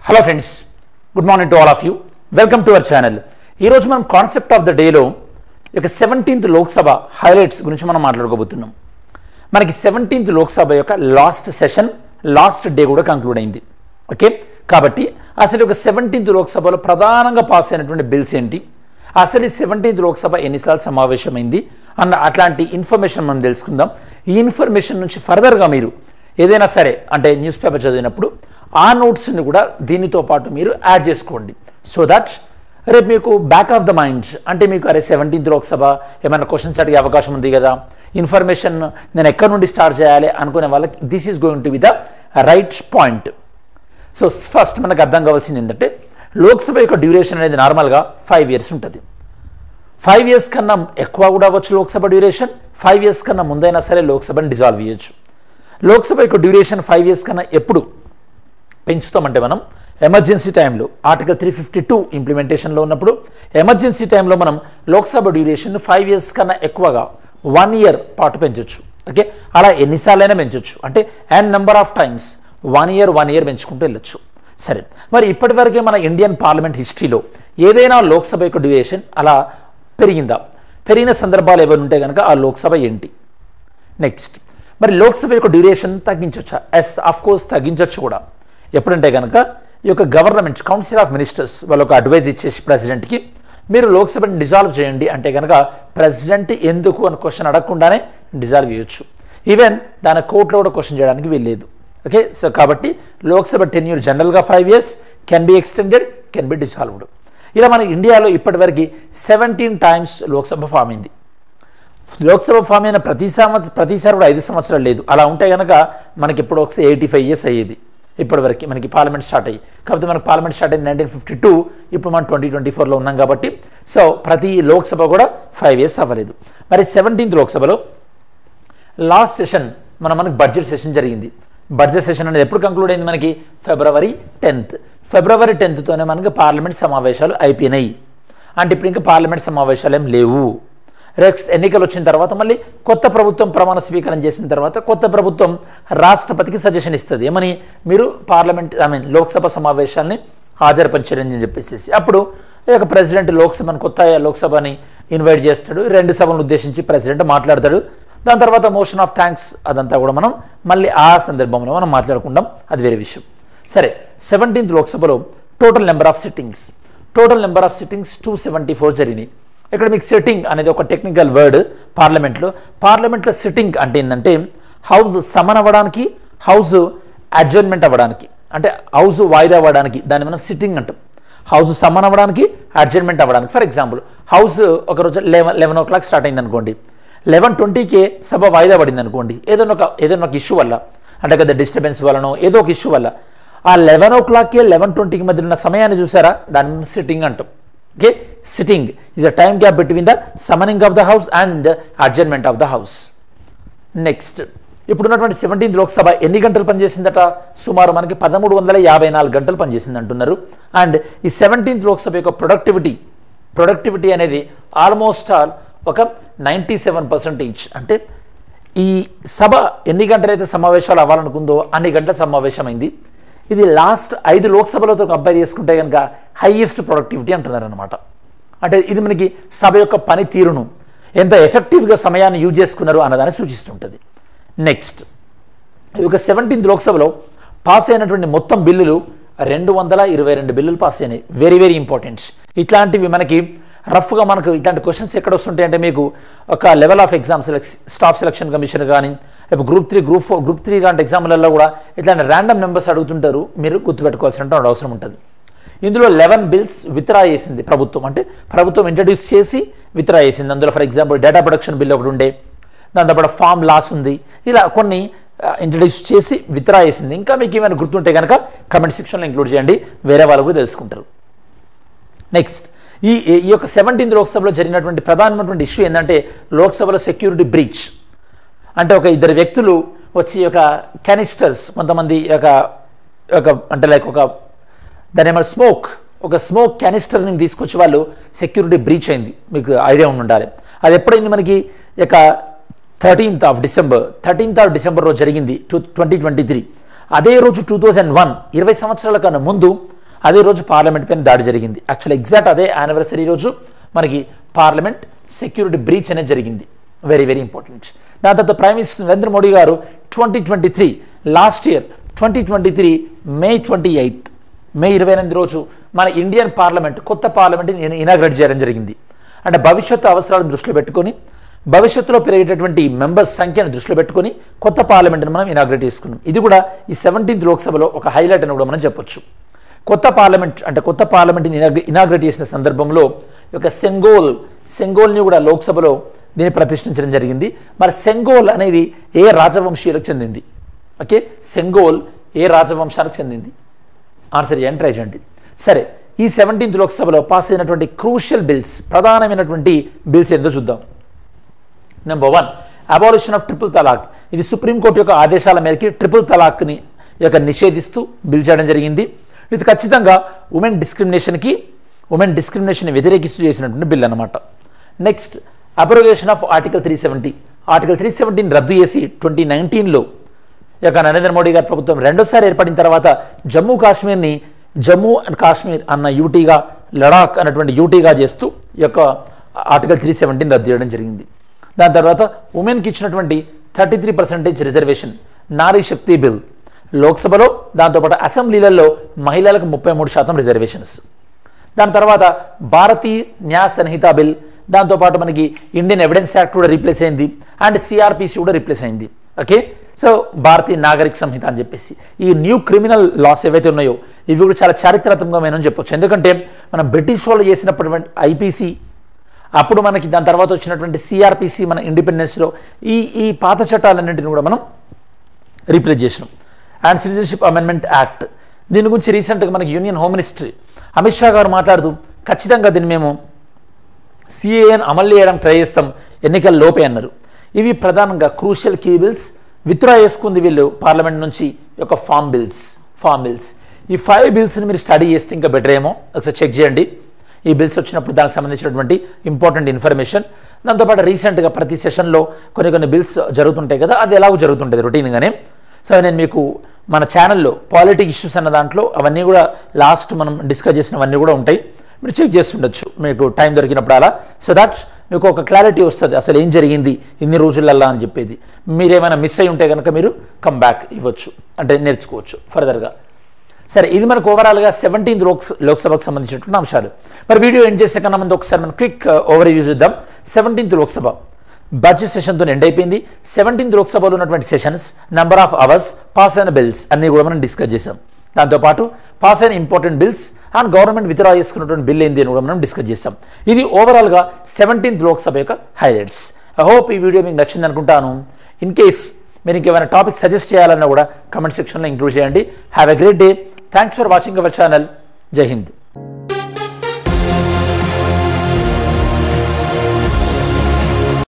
Hello friends, good morning to all of you. Welcome to our channel. ఈరోజు మనం concept of the డేలో ఇక 17th Lok Sabha highlights గురించి మనం మాట్లాడుకోబోతున్నాం. మనకి 17th లోక్సభ యొక్క లాస్ట్ సెషన్, లాస్ట్ డే కూడా కంక్లూడ్ అయింది. ఓకే, కాబట్టి అసలు ఒక 17th లోక్సభలో ప్రధానంగా పాస్ అయినటువంటి బిల్స్ ఏంటి, అసలు ఈ 17th లోక్సభ ఎన్నిసార్లు సమావేశమైంది అన్న అట్లాంటి ఇన్ఫర్మేషన్ మనం తెలుసుకుందాం. ఈ ఇన్ఫర్మేషన్ నుంచి ఫర్దర్గా మీరు ఏదైనా సరే అంటే న్యూస్ పేపర్ చదివినప్పుడు ఆ నోట్స్ని కూడా దీనితో పాటు మీరు యాడ్ చేసుకోండి. సో దట్ రేపు మీకు బ్యాక్ ఆఫ్ ద మైండ్ అంటే మీకు అరే 17th లోక్సభ ఏమైనా క్వశ్చన్స్ అడిగే అవకాశం ఉంది కదా, ఇన్ఫర్మేషన్ నేను ఎక్కడి నుండి స్టార్ట్ చేయాలి అనుకునే వాళ్ళకి this is going to be the right point. So first మనకు అర్థం కావాల్సింది ఏంటంటే లోక్సభ యొక్క డ్యూరేషన్ అనేది నార్మల్గా 5 years ఉంటుంది. 5 years కన్నా ఎక్కువ కూడా అవ్వచ్చు లోక్సభ డ్యూరేషన్. 5 years కన్నా ముందైనా సరే లోక్సభని డిజాల్వ్ చేయొచ్చు. లోక్సభ యొక్క డ్యూరేషన్ 5 years కన్నా ఎప్పుడు పెంచుతామంటే మనం ఎమర్జెన్సీ టైంలో ఆర్టికల్ 352 ఇంప్లిమెంటేషన్లో ఉన్నప్పుడు ఎమర్జెన్సీ టైంలో మనం లోక్సభ డ్యూరేషన్ 5 years కన్నా ఎక్కువగా 1 year పాటు పెంచవచ్చు. ఓకే, అలా ఎన్నిసార్లైనా పెంచవచ్చు, అంటే and number of times 1 year పెంచుకుంటూ వెళ్ళొచ్చు. సరే, మరి ఇప్పటివరకే మన ఇండియన్ పార్లమెంట్ హిస్టరీలో ఏదైనా లోక్సభ యొక్క డ్యూరేషన్ అలా పెరిగిందా, పెరిగిన సందర్భాలు ఏమైనా ఉంటే కనుక ఆ లోక్సభ ఏంటి? నెక్స్ట్, మరి లోక్సభ యొక్క డ్యూరేషన్ తగ్గించవచ్చా? ఎస్, ఆఫ్ కోర్స్ తగ్గించవచ్చు కూడా. ఎప్పుడంటే కనుక ఈ యొక్క గవర్నమెంట్ కౌన్సిల్ ఆఫ్ మినిస్టర్స్ వాళ్ళు ఒక అడ్వైజ్ ఇచ్చేసి ప్రెసిడెంట్కి మీరు లోక్సభని డిజాల్వ్ చేయండి అంటే కనుక ప్రెసిడెంట్ ఎందుకు అని క్వశ్చన్ అడగకుండానే డిజాల్వ్ చేయొచ్చు. ఈవెన్ దాని కోర్టులో కూడా క్వశ్చన్ చేయడానికి వీల్లేదు. ఓకే, సో కాబట్టి లోక్సభ టెన్యూర్ జనరల్గా 5 years, can be extended, can be dissolved. ఇలా మన ఇండియాలో ఇప్పటివరకు 17 times లోక్సభ ఫామ్ అయింది. లోక్సభ ఫామ్ అయిన ప్రతిసారి కూడా 5 సంవత్సరాలు లేదు. అలా ఉంటే కనుక మనకి ఇప్పుడు ఒకసారి 85 years అయ్యేది ఇప్పటివరకు మనకి పార్లమెంట్ స్టార్ట్ అయ్యి. కాకపోతే మనకి పార్లమెంట్ స్టార్ట్ అయింది 1952, ఇప్పుడు మనం 2024లో ఉన్నాం కాబట్టి సో ప్రతి లోక్సభ కూడా 5 years అవ్వలేదు. మరి 17th లోక్సభలో లాస్ట్ సెషన్ మనకి బడ్జెట్ సెషన్ జరిగింది. బడ్జెట్ సెషన్ అనేది ఎప్పుడు కంక్లూడ్ అయింది? మనకి February 10th. February 10th మనకి పార్లమెంట్ సమావేశాలు అయిపోయినాయి. అంటే ఇప్పుడు ఇంకా పార్లమెంట్ సమావేశాలు ఏం లేవు. నెక్స్ట్ ఎన్నికలు వచ్చిన తర్వాత మళ్ళీ కొత్త ప్రభుత్వం ప్రమాణ స్వీకారం చేసిన తర్వాత కొత్త ప్రభుత్వం రాష్ట్రపతికి సజెషన్ ఇస్తుంది, ఏమని మీరు పార్లమెంట్ లోక్సభ సమావేశాన్ని హాజరుపరిచారని చెప్పేసి. అప్పుడు ఈ యొక్క ప్రెసిడెంట్ కొత్త లోక్సభని ఇన్వైట్ చేస్తాడు, 2 సభలను ఉద్దేశించి ప్రెసిడెంట్ మాట్లాడతాడు. దాని తర్వాత మోషన్ ఆఫ్ థ్యాంక్స్ అదంతా కూడా మనం మళ్ళీ ఆ సందర్భంలో మనం మాట్లాడుకుందాం, అది వేరే విషయం. సరే, 17th లోక్సభలో టోటల్ నెంబర్ ఆఫ్ సిట్టింగ్స్ 274 జరిగినాయి. ఇక్కడ మీకు సిట్టింగ్ అనేది ఒక టెక్నికల్ వర్డ్. పార్లమెంట్లో సిట్టింగ్ అంటే ఏంటంటే హౌస్ సమన్ అవ్వడానికి, హౌస్ అడ్జర్న్మెంట్ అవ్వడానికి, అంటే హౌస్ వాయిదా అవ్వడానికి దాన్ని మనం సిట్టింగ్ అంటాం. హౌస్ సమన్ అవ్వడానికి, అడ్జర్న్మెంట్ అవ్వడానికి. ఫర్ ఎగ్జాంపుల్ హౌస్ ఒకరోజు 11 o'clock స్టార్ట్ అయింది అనుకోండి, 11:20కే సభ వాయిదా పడింది అనుకోండి, ఏదైనా ఒక ఇష్యూ వల్ల, అంటే కదా డిస్టర్బెన్స్ వలనో ఏదో ఒక ఇష్యూ వల్ల ఆ 11 o'clockకి 11:20కి మధ్య ఉన్న సమయాన్ని చూసారా, దాన్ని సిట్టింగ్ అంటాం. Okay, sitting is a time gap between the summoning of the house and adjournment of the house. Next, ఇప్పుడున్నటువంటి 17th లోక్సభ ఎన్ని గంటలు పనిచేసిందట? సుమారు మనకి 1354 గంటలు పనిచేసింది అంటున్నారు. అండ్ ఈ 17th లోక్సభ యొక్క ప్రొడక్టివిటీ అనేది ఆల్మోస్ట్ ఆల్ ఒక 97%. అంటే ఈ సభ ఎన్ని గంటలైతే సమావేశాలు అవ్వాలనుకుందో అన్ని గంటల సమావేశమైంది. ఇది లాస్ట్ 5 లోక్సభలతో కంపేర్ చేసుకుంటే కనుక హైయెస్ట్ ప్రొడక్టివిటీ అంటున్నారు అనమాట. అంటే ఇది మనకి సభ యొక్క పనితీరును ఎంత ఎఫెక్టివ్గా సమయాన్ని యూజ్ చేసుకున్నారు అన్నదాన్ని సూచిస్తుంటుంది. నెక్స్ట్, ఈ యొక్క 17th లోక్సభలో పాస్ అయినటువంటి మొత్తం బిల్లులు 222 బిల్లులు పాస్ అయినాయి. Very very important. ఇట్లాంటివి మనకి రఫ్గా మనకు ఇట్లాంటి క్వశ్చన్స్ ఎక్కడ వస్తుంటాయి అంటే మీకు ఒక level of exams staff selection commission కానీ లేకపోతే గ్రూప్ 3, గ్రూప్ 4, గ్రూప్ 3 లాంటి ఎగ్జామ్లలో కూడా ఇట్లాంటి ర్యాండమ్ నెంబర్స్ అడుగుతుంటారు, మీరు గుర్తుపెట్టుకోవాల్సిన అవసరం ఉంటుంది. ఇందులో 11 బిల్స్ విత్డ్రా చేసింది ప్రభుత్వం, అంటే ప్రభుత్వం ఇంట్రడ్యూస్ చేసి విత్డ్రా చేసింది. అందులో for example data protection bill ఒకటి ఉండే, దాంతోపాటు ఫామ్ లాస్ ఉంది, ఇలా కొన్ని ఇంట్రడ్యూస్ చేసి విత్డ్రా చేసింది. ఇంకా మీకు ఏమైనా గుర్తుంటే కనుక కమెంట్ సెక్షన్లో ఇంక్లూడ్ చేయండి, వేరే వాళ్ళు కూడా తెలుసుకుంటారు. నెక్స్ట్, ఈ యొక్క 17th లోక్సభలో జరిగినటువంటి ప్రధానమైనటువంటి ఇష్యూ ఏంటంటే లోక్సభలో సెక్యూరిటీ బ్రీచ్. అంటే ఒక 2 వ్యక్తులు వచ్చి ఒక క్యానిస్టర్స్, కొంతమంది అంటే లైక్ దాని ఏమైనా స్మోక్ క్యానిస్టర్ని తీసుకొచ్చి వాళ్ళు సెక్యూరిటీ బ్రీచ్ అయింది, మీకు ఐడియా ఉండాలి. అది ఎప్పుడైంది? మనకి ఇక 13th of December రోజు జరిగింది 2023. అదే రోజు 2001 20 సంవత్సరాల కన్నా ముందు అదే రోజు పార్లమెంట్ పైన దాడి జరిగింది. యాక్చువల్ ఎగ్జాక్ట్ అదే యానివర్సరీ రోజు మనకి పార్లమెంట్ సెక్యూరిటీ బ్రీచ్ అనేది జరిగింది. Very very important. దాని తర్వాత ప్రైమ్ మినిస్టర్ నరేంద్ర మోడీ గారు 2023 లాస్ట్ ఇయర్ 2023 మే 28 మే 28 రోజు మన ఇండియన్ పార్లమెంట్ కొత్త పార్లమెంట్ని ఇనాగ్రేట్ చేయడం జరిగింది. అంటే భవిష్యత్తు అవసరాలను దృష్టిలో పెట్టుకొని భవిష్యత్తులో పెరిగేటటువంటి మెంబర్స్ సంఖ్యను దృష్టిలో పెట్టుకొని కొత్త పార్లమెంట్ని మనం ఇనాగ్రేట్ చేసుకున్నాం. ఇది కూడా ఈ 17th లోక్సభలో ఒక హైలైట్ అని కూడా మనం చెప్పొచ్చు. కొత్త పార్లమెంట్ని ఇనాగ్రేట్ చేసిన సందర్భంలో ఒక సెంగోల్ని కూడా లోక్సభలో దీన్ని ప్రతిష్ఠించడం జరిగింది. మరి సెంగోల్ అనేది ఏ రాజవంశీయులకు చెందింది? ఓకే, సెంగోల్ ఏ రాజవంశానికి చెందింది? ఆన్సర్ చేయండి, ట్రై చేయండి. సరే, ఈ 17th లోక్సభలో పాస్ అయినటువంటి క్రూషియల్ బిల్స్, ప్రధానమైనటువంటి బిల్స్ ఏందో చూద్దాం. నెంబర్ 1, అబాలిషన్ ఆఫ్ ట్రిపుల్ తలాక్. ఇది సుప్రీంకోర్టు యొక్క ఆదేశాల మేరకు ట్రిపుల్ తలాక్ని నిషేధిస్తూ బిల్ చేయడం జరిగింది. ఇది ఖచ్చితంగా ఉమెన్ డిస్క్రిమినేషన్ వ్యతిరేకిస్తూ చేసినటువంటి బిల్ అన్నమాట. Next, abrogation of article 370. Article 370ని రద్దు చేసి 2019లో నరేంద్ర మోడీ గారి ప్రభుత్వం రెండోసారి ఏర్పడిన తర్వాత జమ్మూ అండ్ కాశ్మీర్ అన్న యూటీగా, లడాక్ అన్నటువంటి యూటీగా చేస్తూ ఆర్టికల్ 370ని రద్దు చేయడం జరిగింది. దాని తర్వాత ఉమెన్కి ఇచ్చినటువంటి 33% రిజర్వేషన్, నారీ శక్తి బిల్ లోక్సభలో, దాంతోపాటు అసెంబ్లీలలో మహిళలకు 33% రిజర్వేషన్స్. దాని తర్వాత భారతీయ న్యాయ సంహిత బిల్, దాంతోపాటు మనకి ఇండియన్ ఎవిడెన్స్ యాక్ట్ కూడా రీప్లేస్ అయింది అండ్ సిఆర్పిసి కూడా రీప్లేస్ అయింది. ఓకే, సో భారతీయ నాగరిక సంహిత అని చెప్పేసి ఈ న్యూ క్రిమినల్ లాస్ ఏవైతే ఉన్నాయో ఇవి కూడా చాలా చారిత్రాత్మకమైనని చెప్పొచ్చు. ఎందుకంటే మనం బ్రిటిష్ వాళ్ళు చేసినప్పుడు ఐపీసీ, అప్పుడు మనకి దాని తర్వాత వచ్చినటువంటి సిఆర్పిసి మన ఇండిపెండెన్స్లో ఈ పాత చట్టాలన్నింటిని కూడా మనం రీప్లేస్ చేసినాం. అండ్ సిటిజన్షిప్ అమెండ్మెంట్ యాక్ట్, దీని గురించి రీసెంట్గా మనకి union home ministry Amit Shah గారు మాట్లాడుతూ ఖచ్చితంగా దీన్ని మేము సిఏఎన్ అమలు చేయడం ట్రై చేస్తాం ఎన్నికల లోపే అన్నారు. ఇవి ప్రధానంగా క్రూషియల్ కీ బిల్స్. విత్డ్రా చేసుకుంది వీళ్ళు పార్లమెంట్ నుంచి ఫామ్ బిల్స్. ఈ 5 బిల్స్ని మీరు స్టడీ చేస్తే ఇంకా బెటర్ ఏమో, ఒకసారి చెక్ చేయండి. ఈ బిల్స్ వచ్చినప్పుడు దానికి సంబంధించినటువంటి ఇంపార్టెంట్ ఇన్ఫర్మేషన్, దాంతోపాటు రీసెంట్గా ప్రతి సెషన్లో కొన్ని బిల్స్ జరుగుతుంటాయి కదా, అది ఎలాగో జరుగుతుంటుంది రొటీన్గానే. సో నేను మీకు మన ఛానల్లో పాలిటిక్ ఇష్యూస్ అన్న దాంట్లో అవన్నీ కూడా లాస్ట్ మనం డిస్కస్ చేసినవన్నీ కూడా ఉంటాయి, మీరు చెక్ చేస్తుండొచ్చు మీకు టైం దొరికినప్పుడు అలా. సో దట్ మీకు ఒక క్లారిటీ వస్తుంది అసలు ఏం జరిగింది ఇన్ని రోజులల్లా అని చెప్పేది. మీరేమైనా మిస్ అయి ఉంటే కనుక మీరు కమ్ బ్యాక్ ఇవ్వచ్చు, అంటే నేర్చుకోవచ్చు ఫర్దర్గా. సరే, ఇది మనకు ఓవరాల్గా 17th లోక్సభకు సంబంధించినటువంటి అంశాలు. మరి వీడియో ఎండ్ చేసే కన్నా ముందు ఒకసారి మనం క్విక్ ఓవర్ రివ్యూ చూద్దాం. 17th లోక్సభ బడ్జెట్ సెషన్తో ఎండ్ అయిపోయింది. 17th లోక్సభలో ఉన్నటువంటి sessions, number of hours, pass అయిన బిల్స్ అన్నీ కూడా మనం డిస్కస్ చేసాం. దాంతోపాటు పాస్ అయిన important bills and government withdraw చేసుకున్నటువంటి బిల్ ఏంది అని కూడా మనం డిస్కస్ చేసాం. ఇది ఓవరాల్గా 17th లోక్సభ యొక్క హైలైట్స్. ఐ హోప్ ఈ వీడియో మీకు నచ్చింది అనుకుంటాను. ఇన్ కేస్ మీరు ఇంకేమైనా టాపిక్ సజెస్ట్ చేయాలన్నా కూడా కమెంట్ సెక్షన్లో ఇంక్లూడ్ చేయండి. Have a great day. Thanks for watching our channel. జై హింద్.